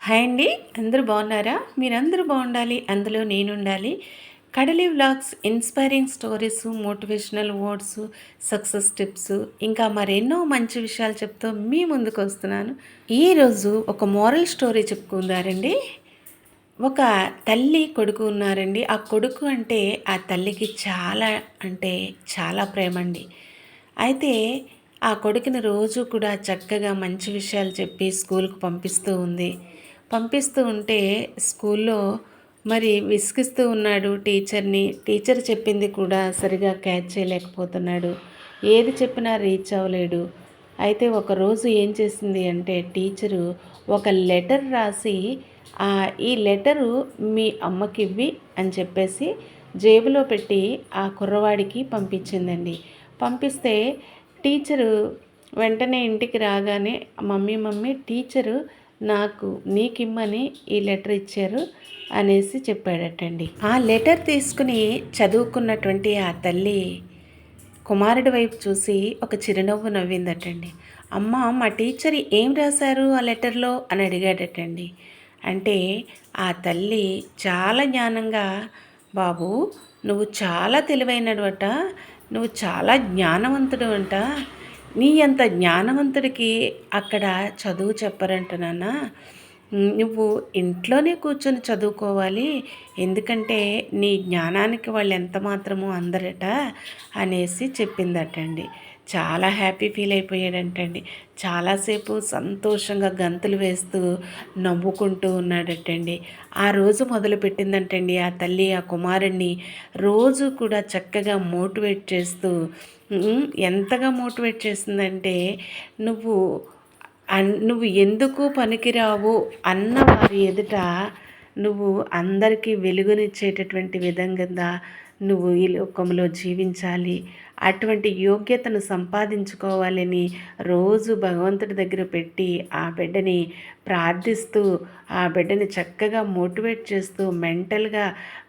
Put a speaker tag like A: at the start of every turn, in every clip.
A: Hi అండి. అందరూ బాగున్నారా? మీరందరూ బాగుండాలి, అందులో నేనుండాలి. కడలి vlogs inspiring stories, motivational words, success tips ఇంకా మరెన్నో మంచి విషయాలు చెప్తూ మీ ముందుకొస్తున్నాను. ఈరోజు ఒక మోరల్ స్టోరీ చెప్పుకుందారండి. ఒక తల్లి, కొడుకు ఉన్నారండి. ఆ కొడుకు అంటే ఆ తల్లికి అంటే చాలా ప్రేమండి. అయితే ఆ కొడుకుని రోజు కూడా చక్కగా మంచి విషయాలు చెప్పి స్కూల్‌కి పంపిస్తూ ఉంది. పంపిస్తూ ఉంటే స్కూల్లో మరి విసిగిస్తూ ఉన్నాడు టీచర్‌ని. టీచర్ చెప్పింది కూడా సరిగా క్యాచ్ చేయలేకపోతున్నాడు. ఏది చెప్పినా రీచ్ అవ్వలేడు. అయితే ఒకరోజు ఏం చేసింది అంటే టీచరు ఒక లెటర్ రాసి ఈ లెటరు మీ అమ్మకివ్వి అని చెప్పేసి జేబులో పెట్టి ఆ కుర్రవాడికి పంపించిందండి. పంపిస్తే టీచరు వెంటనే ఇంటికి రాగానే మమ్మీ మమ్మీ టీచరు నీకిమ్మని ఈ లెటర్ ఇచ్చారు అనేసి చెప్పాడటండి. ఆ లెటర్ తీసుకుని చదువుకున్నటువంటి ఆ తల్లి కుమారుడి వైపు చూసి ఒక చిరునవ్వు నవ్విందటండి. అమ్మ, మా టీచర్ ఏం రాశారు ఆ లెటర్లో అని అడిగాడటండి. అంటే ఆ తల్లి చాలా జ్ఞానంగా, బాబు నువ్వు చాలా తెలివైనడువట, నువ్వు చాలా జ్ఞానవంతుడు అంట, నీ అంత జ్ఞానవంతుడికి అక్కడ చదువు చెప్పరంట నాన్న. నువ్వు ఇంట్లోనే కూర్చొని చదువుకోవాలి, ఎందుకంటే నీ జ్ఞానానికి వాళ్ళు ఎంత మాత్రమో అందరట అనేసి చెప్పిందటండి. చాలా హ్యాపీ ఫీల్ అయిపోయాడంటండి. చాలాసేపు సంతోషంగా గంతులు వేస్తూ నవ్వుకుంటూ ఉన్నాడటండి. ఆ రోజు మొదలుపెట్టిందంటండి ఆ తల్లి ఆ కుమారుణ్ణి రోజు కూడా చక్కగా మోటివేట్ చేస్తూ ఎంతగా మోటివేట్ చేసిందంటే, నువ్వు నువ్వు ఎందుకు పనికిరావు అన్న వారి ఎదుట నువ్వు అందరికీ వెలుగునిచ్చేటటువంటి విధంగా నువ్వు ఈ లోకంలో జీవించాలి, అటువంటి యోగ్యతను సంపాదించుకోవాలని రోజు భగవంతుడి దగ్గర పెట్టి ఆ బిడ్డని ప్రార్థిస్తూ ఆ బిడ్డని చక్కగా మోటివేట్ చేస్తూ మెంటల్గా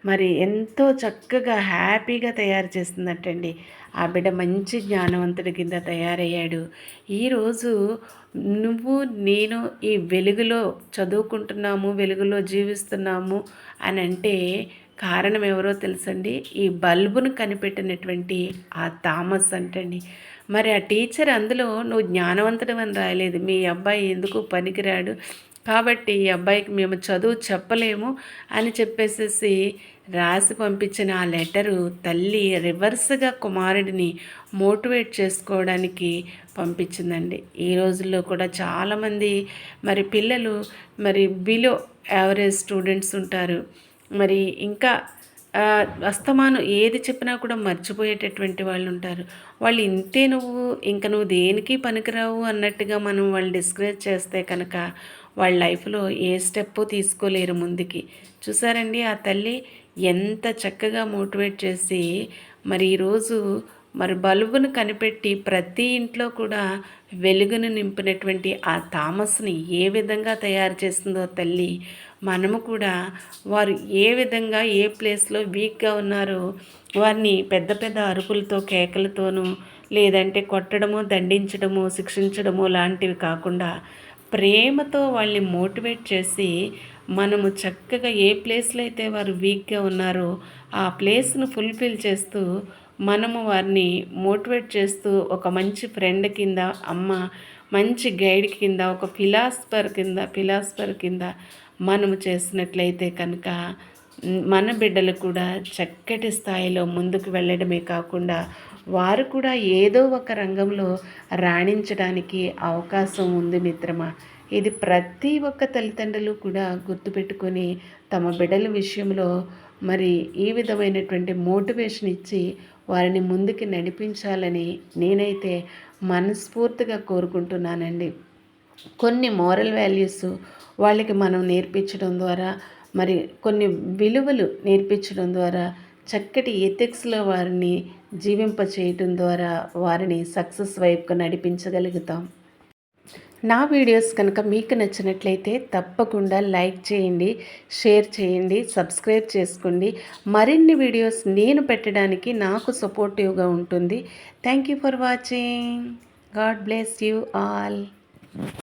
A: మరి ఎంతో చక్కగా హ్యాపీగా తయారు చేస్తుందటండి. ఆ బిడ్డ మంచి జ్ఞానవంతుడి కింద తయారయ్యాడు. ఈరోజు నువ్వు నేను ఈ వెలుగులో చదువుకుంటున్నాము, వెలుగులో జీవిస్తున్నాము అని అంటే కారణం ఎవరో తెలుసండి? ఈ బల్బును కనిపెట్టినటువంటి ఆ థామస్ అంటండి. మరి ఆ టీచర్ అందులో నువ్వు జ్ఞానవంతుడు అని రాయలేదు, మీ అబ్బాయి ఎందుకు పనికిరాడు కాబట్టి ఈ అబ్బాయికి మేము చదువు చెప్పలేము అని చెప్పేసేసి రాసి పంపించిన ఆ లెటరు తల్లి రివర్స్గా కుమారుడిని మోటివేట్ చేసుకోవడానికి పంపించిందండి. ఈ రోజుల్లో కూడా చాలామంది మరి పిల్లలు మరి బిలో యావరేజ్ స్టూడెంట్స్ ఉంటారు. మరి ఇంకా అస్తమానం ఏది చెప్పినా కూడా మర్చిపోయేటటువంటి వాళ్ళు ఉంటారు. వాళ్ళు ఇంతే, నువ్వు దేనికి పనికిరావు అన్నట్టుగా మనం వాళ్ళు డిస్కరేజ్ చేస్తే కనుక వాళ్ళ లైఫ్లో ఏ స్టెప్పు తీసుకోలేరు ముందుకి. చూసారండి ఆ తల్లి ఎంత చక్కగా మోటివేట్ చేసి మరి ఈరోజు మరి బల్బును కనిపెట్టి ప్రతి ఇంట్లో కూడా వెలుగును నింపినటువంటి ఆ థామస్ని ఏ విధంగా తయారు చేస్తుందో తల్లి, మనము కూడా వారు ఏ విధంగా ఏ ప్లేస్లో వీక్గా ఉన్నారో వారిని పెద్ద పెద్ద అరుపులతో కేకలతోనూ లేదంటే కొట్టడము, దండించడము, శిక్షించడము లాంటివి కాకుండా ప్రేమతో వాళ్ళని మోటివేట్ చేసి మనము చక్కగా ఏ ప్లేస్లో అయితే వారు వీక్గా ఉన్నారో ఆ ప్లేస్ను ఫుల్ఫిల్ చేస్తూ మనము వారిని మోటివేట్ చేస్తూ ఒక మంచి ఫ్రెండ్ కింద, అమ్మ మంచి గైడ్ కింద, ఒక ఫిలాసఫర్ కింద మనము చేసినట్లయితే కనుక మన బిడ్డలు కూడా చక్కటి స్థాయిలో ముందుకు వెళ్ళడమే కాకుండా వారు కూడా ఏదో ఒక రంగంలో రాణించడానికి అవకాశం ఉంది మిత్రమా. ఇది ప్రతి ఒక్క తల్లిదండ్రులు కూడా గుర్తుపెట్టుకొని తమ బిడ్డల విషయంలో మరి ఈ విధమైనటువంటి మోటివేషన్ ఇచ్చి వారిని ముందుకు నడిపించాలని నేనైతే మనస్ఫూర్తిగా కోరుకుంటున్నానండి. కొన్ని మోరల్ వాల్యూస్ వాళ్ళకి మనం నేర్పించడం ద్వారా, మరి కొన్ని విలువలు నేర్పించడం ద్వారా, చక్కటి ఎథిక్స్లో వారిని జీవింపచేయటం ద్వారా వారిని సక్సెస్ వైపుకు నడిపించగలుగుతాం. నా వీడియోస్ కనుక మీకు నచ్చినట్లయితే తప్పకుండా లైక్ చేయండి, షేర్ చేయండి, సబ్స్క్రైబ్ చేసుకోండి. మరిన్ని వీడియోస్ నేను పెట్టడానికి నాకు సపోర్టివ్గా ఉంటుంది. Thank you for watching. God bless you all.